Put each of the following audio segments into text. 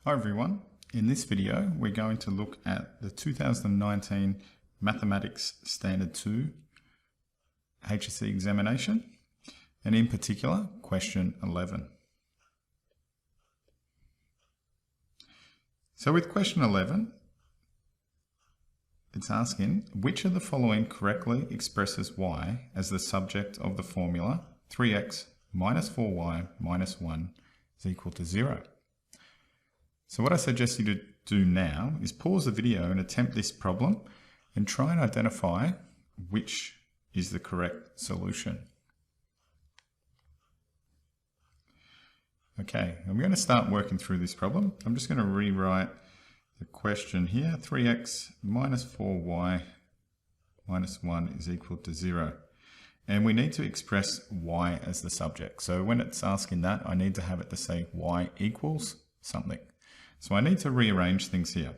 Hi everyone, in this video we're going to look at the 2019 Mathematics Standard 2 HSC examination, and in particular question 11. So with question 11, it's asking which of the following correctly expresses y as the subject of the formula 3x minus 4y minus 1 is equal to 0. So what I suggest you to do now is pause the video and attempt this problem and try and identify which is the correct solution. Okay, I'm going to start working through this problem. I'm just going to rewrite the question here. 3x minus 4y minus 1 is equal to 0. And we need to express y as the subject. So when it's asking that, I need to have it to say y equals something. So I need to rearrange things here.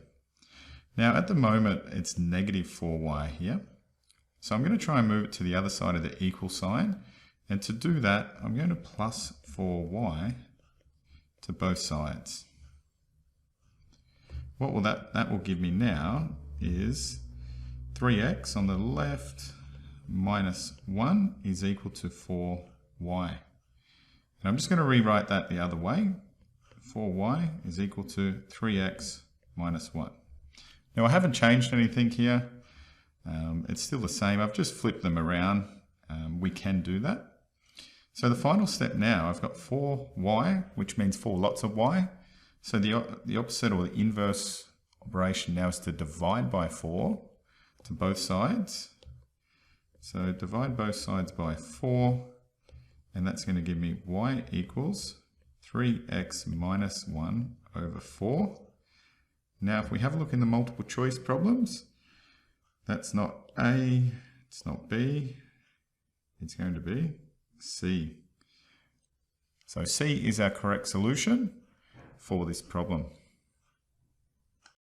Now at the moment it's negative 4y here. So I'm going to try and move it to the other side of the equal sign. And to do that, I'm going to plus 4y to both sides. What will that will give me now is 3x on the left minus 1 is equal to 4y. And I'm just going to rewrite that the other way. 4y is equal to 3x minus 1. Now I haven't changed anything here. It's still the same. I've just flipped them around. We can do that. So the final step now, I've got 4y, which means 4 lots of y. So the opposite or the inverse operation now is to divide by 4 to both sides. So divide both sides by 4, and that's going to give me y equals 3x minus 1 over 4. Now if we have a look in the multiple choice problems, that's not A, it's not B, it's going to be C. So C is our correct solution for this problem.